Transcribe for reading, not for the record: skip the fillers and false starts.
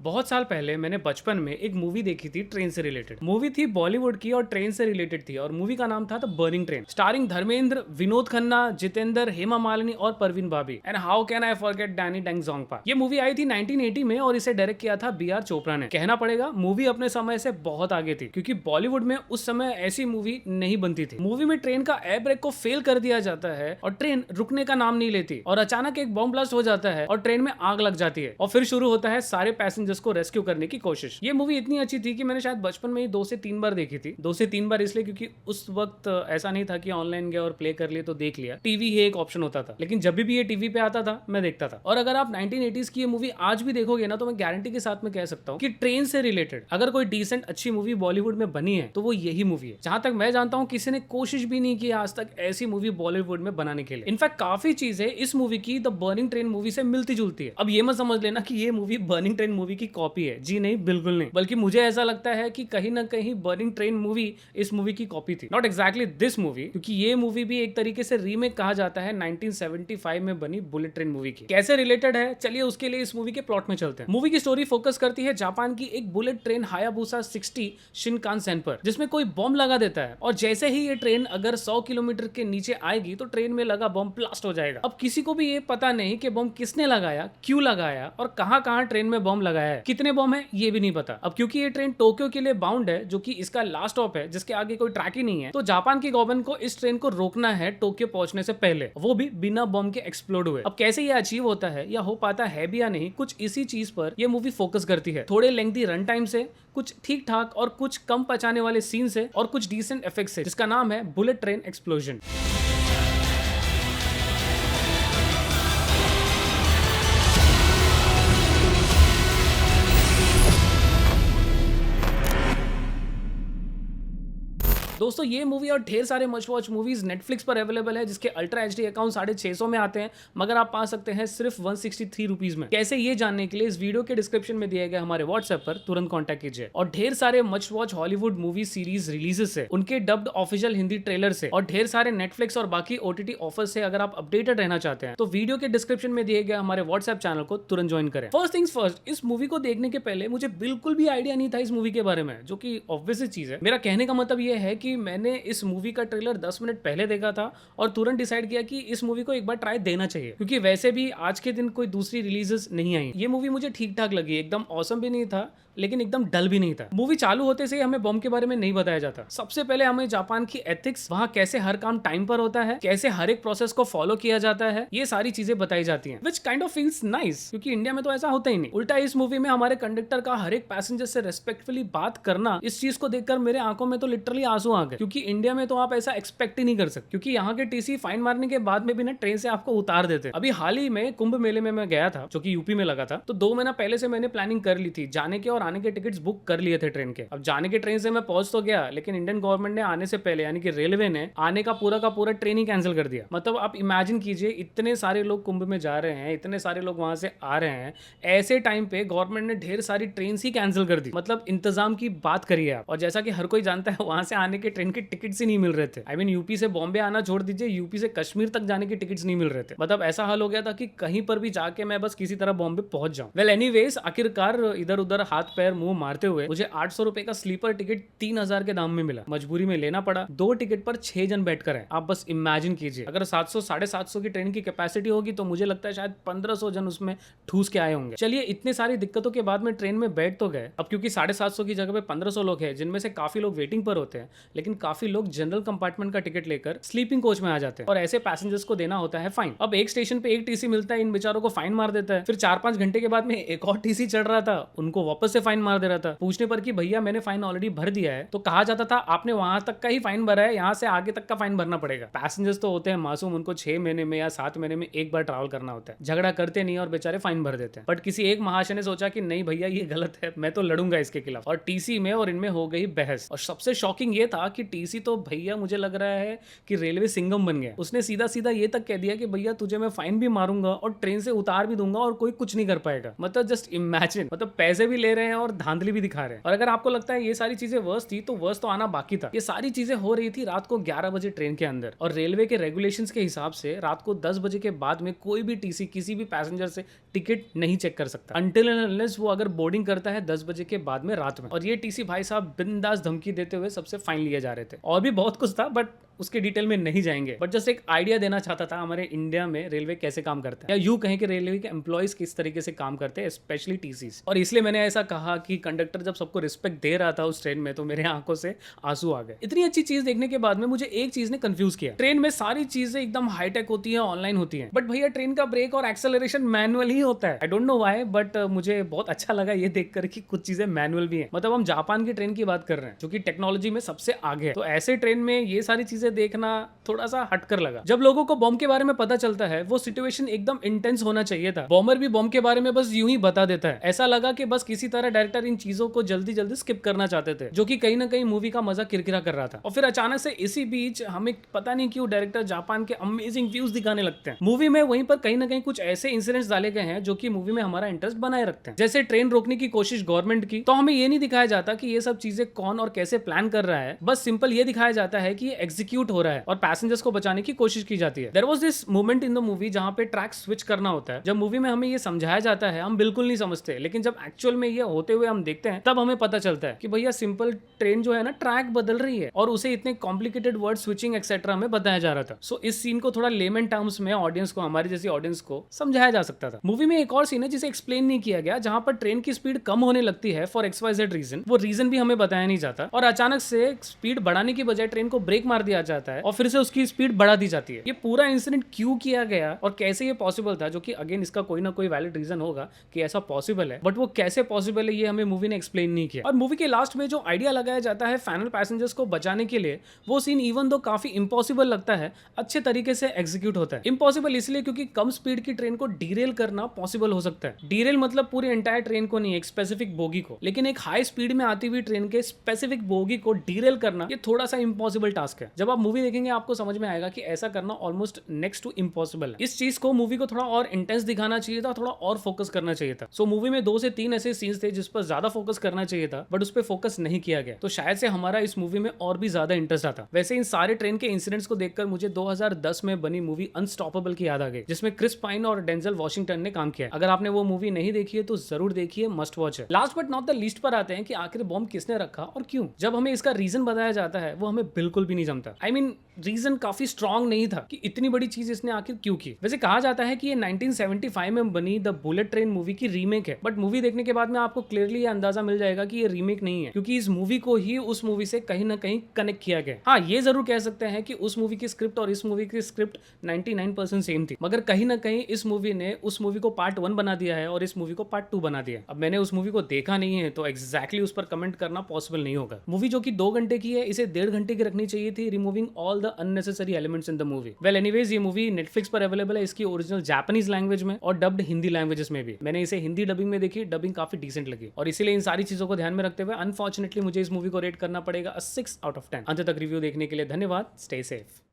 बहुत साल पहले मैंने बचपन में एक मूवी देखी थी ट्रेन से रिलेटेड। मूवी थी बॉलीवुड की और ट्रेन से रिलेटेड थी और मूवी का नाम था the burning train, starring Dharmendra, Vinod Khanna, Jitendra, Hema Malini और Parveen Babi. And how can I forget Danny Denzongpa. ये मूवी आई थी 1980 में और इसे डायरेक्ट किया था बी आर चोपड़ा ने। कहना पड़ेगा मूवी अपने समय से बहुत आगे थी, क्योंकि बॉलीवुड में उस समय ऐसी मूवी नहीं बनती थी। मूवी में ट्रेन का एयर ब्रेक को फेल कर दिया जाता है और ट्रेन रुकने का नाम नहीं लेती और अचानक एक बॉम्ब ब्लास्ट हो जाता है और ट्रेन में आग लग जाती है और फिर शुरू होता है सारे पैसेंजर्स को रेस्क्यू करने की कोशिश। ये मूवी इतनी अच्छी थी कि मैंने शायद बचपन में ही 2 से 3 बार देखी थी। 2 से 3 बार इसलिए क्योंकि उस वक्त ऐसा नहीं था कि ऑनलाइन गया और प्ले कर लिए तो देख लिया, टीवी ही एक ऑप्शन होता था। लेकिन जब भी ये टीवी पे आता था मैं देखता था। और अगर आप 1980s की ये मूवी आज भी देखोगे ना तो मैं गारंटी के साथ में कह सकता हूँ कि ट्रेन से रिलेटेड अगर कोई डिसेंट अच्छी मूवी बॉलीवुड में बनी है तो वो यही मूवी है। जहां तक मैं जानता हूँ किसी ने कोशिश भी नहीं की आज तक ऐसी मूवी बॉलीवुड में बनाने के लिए। इनफैक्ट काफी चीजें इस मूवी की द बर्निंग ट्रेन मूवी से मिलती जुलती है। अब ये मत समझ लेना कि ये मूवी बर्निंग ट्रेन मूवी की कॉपी है, जी नहीं, बिल्कुल नहीं। बल्कि मुझे ऐसा लगता है कि कहीं ना कहीं बर्निंग ट्रेन मूवी इस मूवी की कॉपी थी। नॉट एग्जैक्टली दिस मूवी, क्योंकि ये मूवी भी एक तरीके से रीमेक कहा जाता है 1975 में बनी बुलेट ट्रेन मूवी की। कैसे रिलेटेड है, चलिए उसके लिए इस मूवी के प्लॉट में चलते हैं। मूवी की स्टोरी फोकस करती है जापान की एक बुलेट ट्रेन हायाबुसा 60 शिनकानसेन पर, जिसमें कोई बॉम्ब लगा देता है और जैसे ही ये ट्रेन अगर 100 किलोमीटर के नीचे आएगी तो ट्रेन में लगा बॉम्ब ब्लास्ट हो जाएगा। अब किसी को भी ये पता नहीं कि बॉम्ब किसने लगाया, क्यों लगाया और कहां कहां ट्रेन में बॉम्ब लगाया है, कितने बॉम्ब है ये भी नहीं पता। अब क्योंकि ये ट्रेन टोक्यो के लिए बाउंड है, जो कि इसका लास्ट स्टॉप है, जिसके आगे कोई ट्रैक ही नहीं है, तो जापान की गवर्नमेंट को इस ट्रेन को रोकना है टोक्यो पहुंचने से पहले, वो भी बिना बॉम्ब के एक्सप्लोड हुए। अब कैसे ये अचीव होता है या हो पाता है भी या नहीं, कुछ इसी चीज पर ये मूवी फोकस करती है। थोड़े लेंथी रन टाइम से, कुछ ठीक ठाक और कुछ कम पचाने वाले सीन से और कुछ डिसेंट इफेक्ट से, जिसका नाम है बुलेट ट्रेन एक्सप्लोजन। दोस्तों ये मूवी और ढेर सारे मस्ट वॉच मूवीज नेटफ्लिक्स पर अवेलेबल है, जिसके अल्ट्रा एचडी अकाउंट 650 में आते हैं, मगर आप पा सकते हैं सिर्फ 163 रुपीज में। कैसे ये जानने के लिए इस वीडियो के डिस्क्रिप्शन में दिए गए हमारे व्हाट्सएप पर तुरंत कॉन्टैक्ट कीजिए। और ढेर सारे must watch Hollywood movie series releases से, उनके डब्ड ऑफिशियल हिंदी ट्रेलर से और ढेर सारे नेटफ्लिक्स और बाकी ओटीटी ऑफर से अगर आप अपडेटेड रहना चाहते हैं तो वीडियो के डिस्क्रिप्शन में दिए गए हमारे व्हाट्सएप चैनल को तुरंत ज्वाइन करें। फर्स्ट थिंग्स फर्स्ट, इस मूवी को देखने के पहले मुझे बिल्कुल भी आइडिया नहीं था इस मूवी के बारे में, जो कि ऑब्वियस चीज है। मेरा कहने का मतलब यह है कि मैंने इस मूवी का ट्रेलर 10 मिनट पहले देखा था और तुरंत डिसाइड किया कि इस मूवी को एक बार ट्राई देना चाहिए, क्योंकि वैसे भी आज के दिन कोई दूसरी रिलीजेस नहीं आई। ये मूवी मुझे ठीक ठाक लगी, एकदम ऑसम भी नहीं था लेकिन एकदम डल भी नहीं था। मूवी चालू होते से हमें बॉम्ब के बारे में नहीं बताया जाता। सबसे पहले हमें जापान की एथिक्स, वहां कैसे हर काम टाइम पर होता है, कैसे हर एक प्रोसेस को फॉलो किया जाता है, ये सारी चीजें बताई जाती हैं, which kind of feels nice, क्योंकि इंडिया में तो ऐसा होता ही नहीं। उल्टा इस मूवी में हमारे कंडक्टर का हर एक पैसेंजर से रेस्पेक्टफुली बात करना, इस चीज को देखकर मेरे आंखों में तो लिटरली आंसू आ गए, क्योंकि इंडिया में तो आप ऐसा एक्सपेक्ट ही नहीं कर सकते, क्योंकि यहाँ के टीसी फाइन मारने के बाद में भी ना ट्रेन से आपको उतार देते। अभी हाल ही में कुंभ मेले में मैं गया था, जो कि यूपी में लगा था, तो 2 महीना पहले से मैंने प्लानिंग कर ली थी, जाने के और आने के टिकट्स बुक कर लिए थे ट्रेन के। अब जाने के ट्रेन से मैं पहुंच तो गया, लेकिन इंडियन गवर्नमेंट ने आने से पहले, यानी कि रेलवे ने आने का पूरा ट्रेन ही कैंसिल कर दिया। मतलब आप इमेजिन कीजिए, इतने सारे लोग कुंभ में जा रहे हैं, इतने सारे लोग वहां से आ रहे हैं, ऐसे टाइम पे गवर्नमेंट ने ढेर सारी ट्रेन ही कैंसिल कर दी। मतलब इंतजाम की बात करिए आप। और जैसा कि हर कोई जानता है, वहां से आने के ट्रेन के टिकट्स ही नहीं मिल रहे थे। आई मीन यूपी से बॉम्बे आना छोड़ दीजिए, यूपी से कश्मीर तक जाने के टिकट्स नहीं मिल रहे थे। मतलब ऐसा हाल हो गया था कि कहीं पर भी जाके मैं बस किसी तरह बॉम्बे पहुंच जाऊं। वेल एनीवेज, आखिरकार इधर उधर हाथ पैर मुंह मारते हुए मुझे 800 रुपए का स्लीपर टिकट 3000 के दाम में मिला। मजबूरी में लेना पड़ा। 2 टिकट पर 6 जन बैठकर है। आप बस इमेजिन कीजिए, अगर 700 750 की ट्रेन की कैपेसिटी होगी तो मुझे लगता है शायद 1500 जन उसमें ठूस के आए होंगे। चलिए, इतने सारी दिक्कतों के बाद में ट्रेन में बैठ तो गए। अब क्योंकि 750 की जगह पे 1500 लोग हैं, जिनमें से काफी लोग वेटिंग पर होते हैं, लेकिन काफी लोग जनरल कंपार्टमेंट का टिकट लेकर स्लीपिंग कोच में आ जाते हैं और ऐसे पैसेंजर्स को देना होता है फाइन। अब एक स्टेशन पे एक टीसी मिलता है, इन बेचारों को फाइन मार देता है। फिर 4-5 घंटे के बाद में एक और टीसी चढ़ रहा था, उनको वापस से फाइन मार दे रहा था। पूछने पर कि भैया मैंने फाइन ऑलरेडी भर दिया है, तो कहा जाता था आपने वहां तक का ही फाइन भरा है, यहाँ से आगे तक का फाइन भरना पड़ेगा। पैसेंजर्स तो होते हैं मासूम, उनको 6 महीने में या 7 महीने में एक बार ट्रैवल करना होता है, झगड़ा करते नहीं और बेचारे फाइन भर देते हैं। बट किसी एक महाशय ने सोचा कि नहीं भैया ये गलत है, मैं तो लड़ूंगा इसके खिलाफ, और टीसी में और इनमें हो गई बहस। और सबसे शॉकिंग ये था कहा कि टीसी तो भैया मुझे लग रहा है कि रेलवे सिंघम बन गया। उसने सीधा सीधा ये तक कह दिया कि भैया तुझे मैं फाइन भी मारूंगा और ट्रेन से उतार भी दूंगा और कोई कुछ नहीं कर पाएगा। मतलब जस्ट इमेजिन, मतलब पैसे भी ले रहे हैं और धांधली भी दिखा रहे हैं। और अगर आपको लगता है ये सारी चीजें वर्स्ट थी, तो वर्स्ट तो आना बाकी था। ये सारी चीजें हो रही थी रात को 11 बजे ट्रेन के अंदर, और रेलवे के रेगुलेशंस के हिसाब से रात को 10 बजे के बाद में कोई भी टीसी किसी भी पैसेंजर से टिकट नहीं चेक कर सकता अनटिल एंड अनलेस वो अगर बोर्डिंग करता है 10 बजे के बाद में रात में। और ये टीसी भाई साहब बिंदास धमकी देते हुए सबसे फाइन लिए जा रहे थे। और भी बहुत कुछ था बट उसके डिटेल में नहीं जाएंगे, बट जस्ट एक आइडिया देना चाहता था हमारे इंडिया में रेलवे कैसे काम करता है, या यूं कहें कि रेलवे के एम्प्लॉयज किस तरीके से काम करते हैं, स्पेशली टीसीज। और इसलिए मैंने ऐसा कहा कि कंडक्टर जब सबको रिस्पेक्ट दे रहा था उस ट्रेन में, तो मेरे आंखों से आंसू आ गए। इतनी अच्छी चीज देखने के बाद में मुझे एक चीज ने कंफ्यूज किया। ट्रेन में सारी चीजें एकदम हाईटेक होती है, ऑनलाइन होती है, बट भैया ट्रेन का ब्रेक और एक्सेलरेशन मैनुअल ही होता है। I don't know why, but मुझे बहुत अच्छा लगा ये देखकर कि कुछ चीजें मैनुअल भी है। मतलब हम जापान की ट्रेन की बात कर रहे हैं जो कि टेक्नोलॉजी में सबसे आगे है, तो ऐसे ट्रेन में ये सारी चीजें देखना थोड़ा सा हटकर लगा। जब लोगों को बॉम्ब के बारे में पता चलता है, वो सिचुएशन एकदम इंटेंस होना चाहिए था। बॉम्बर भी बॉम्ब के बारे में बस यूं ही बता देता है। ऐसा लगा कि बस किसी तरह डायरेक्टर इन चीजों को जल्दी जल्दी स्किप करना चाहते थे, जो कि कहीं ना कहीं मूवी का मजा किरकिरा कर रहा था। और फिर अचानक से इसी बीच हमें पता नहीं क्यों डायरेक्टर जापान के अमेजिंग व्यूज दिखाने लगते हैं मूवी में। वहीं पर कहीं ना कहीं कुछ ऐसे इंसिडेंट्स डाले गए हैं जो कि मूवी में हमारा इंटरेस्ट बनाए रखते हैं, जैसे ट्रेन रोकने की कोशिश गवर्नमेंट की। तो हमें ये नहीं दिखाया जाता कि ये सब चीजें कौन और कैसे प्लान कर रहा है, बस सिंपल ये दिखाया जाता है कि ये एग्जीक्यूट हो रहा है और पैसेंजर्स को बचाने की कोशिश की जाती है। There was this moment in the movie जहां पे ट्रैक स्विच करना होता है। जब मूवी में हमें ये समझाया जाता है हम बिल्कुल नहीं समझते, लेकिन जब एक्चुअल में ये होते हुए हम देखते हैं तब हमें पता चलता है कि भैया सिंपल ट्रेन जो है ना ट्रैक बदल रही है, और उसे इतने कॉम्प्लिकेटेड वर्ड स्विचिंग एक्सेट्रा में बताया जा रहा था। सो इस सीन को थोड़ा लेमन टर्म्स में ऑडियंस को, हमारी जैसी ऑडियंस को समझाया जा सकता था। मूवी में एक और सीन है जिसे एक्सप्लेन नहीं किया गया, जहां पर ट्रेन की स्पीड कम होने लगती है फॉर XYZ रीजन। वो रीजन भी हमें बताया नहीं जाता, और अचानक से स्पीड बढ़ाने की बजाय ट्रेन को ब्रेक मार दिया जाता है और फिर से उसकी स्पीड बढ़ा दी जाती है। ये पूरा इंसिडेंट क्यों किया गया और कैसे ये पॉसिबल था, जो कि अगेन इसका कोई ना कोई वैलिड रीजन होगा कि ऐसा पॉसिबल है, बट वो कैसे पॉसिबल है ये हमें मूवी ने एक्सप्लेन नहीं किया। और मूवी के लास्ट में जो आइडिया लगाया जाता है फाइनल पैसेंजर्स को बचाने के लिए, वो सीन इवन दो काफी इंपॉसिबल लगता है, अच्छे तरीके से एग्जीक्यूट होता है। इंपॉसिबल इसलिए क्योंकि कम स्पीड की ट्रेन को डीरेल करना पॉसिबल हो सकता है। डीरेल मतलब पूरी एंटायर ट्रेन को नहीं, एक स्पेसिफिक बोगी को, लेकिन एक हाई स्पीड में आती हुई ट्रेन के स्पेसिफिक बोगी को डीरेल करना ये थोड़ा सा इंपॉसिबल टास्क है। जब आप मूवी देखेंगे आपको समझ में आएगा कि ऐसा करना ऑलमोस्ट नेक्स्ट टू इम्पॉसिबल है। इस चीज को मूवी को थोड़ा और इंटेंस दिखाना चाहिए था, थोड़ा और फोकस करना चाहिए था। सो मूवी में 2 से 3 ऐसे सीन्स थे जिस पर ज्यादा फोकस करना चाहिए था, बट उस पर फोकस नहीं किया गया, तो शायद से हमारा इस मूवी में और भी ज्यादा इंटरेस्ट आता। वैसे इन सारे ट्रेन के इंसिडेंट्स को देखकर मुझे 2010 में बनी मूवी अनस्टॉपेबल की याद आ गई, जिसमें क्रिस पाइन और डेंजल वॉशिंगटन ने काम किया। अगर आपने वो मूवी नहीं देखी है तो जरूर देखिए, मस्ट वॉच है। Last but not the least पर आते हैं कि आखिर बॉम्ब किसने रखा और क्यों। जब हमें इसका रीजन बताया जाता है वो हमें बिल्कुल भी नहीं जमता। आई मीन रीजन काफी स्ट्रॉन्ग नहीं था कि इतनी बड़ी चीज इसने आखिर क्यों की। वैसे कहा जाता है कि ये 1975 में बनी द बुलेट ट्रेन मूवी की रीमेक है, बट मूवी देखने के बाद में आपको क्लियरली ये अंदाजा मिल जाएगा कि ये रीमेक नहीं है, क्योंकि इस मूवी को ही उस मूवी से कहीं ना कहीं कनेक्ट किया गया। हाँ, ये जरूर कह सकते हैं कि उस मूवी की स्क्रिप्ट और इस मूवी की स्क्रिप्ट 99% सेम थी, मगर कहीं ना कहीं इस मूवी ने उस मूवी को पार्ट 1 बना दिया है और इस मूवी को पार्ट 2 बना दिया है। अब मैंने उस मूवी को देखा नहीं है तो एग्जैक्टली उस पर कमेंट करना पॉसिबल नहीं होगा। मूवी जो कि 2 घंटे की है, इसे 1.5 घंटे की रखनी चाहिए थी, removing all the unnecessary elements in the movie. Well anyways, ये मूवी नेटफ्लिक्स पर अवेलेबल है, इसकी ओरिजिनल जापानीज लैंग्वेज में और डब्ड हिंदी लैंग्वेजेस में भी। मैंने इसे हिंदी डबिंग में देखी, डबिंग काफी डिसेंट लगी, और इसीलिए इन सारी चीजों को ध्यान में रखते हुए अनफॉर्चुनेटली मुझे इस मूवी को रेट करना पड़ेगा 6 out of 10। अंत तक रिव्यू देखने के लिए धन्यवाद। Stay safe.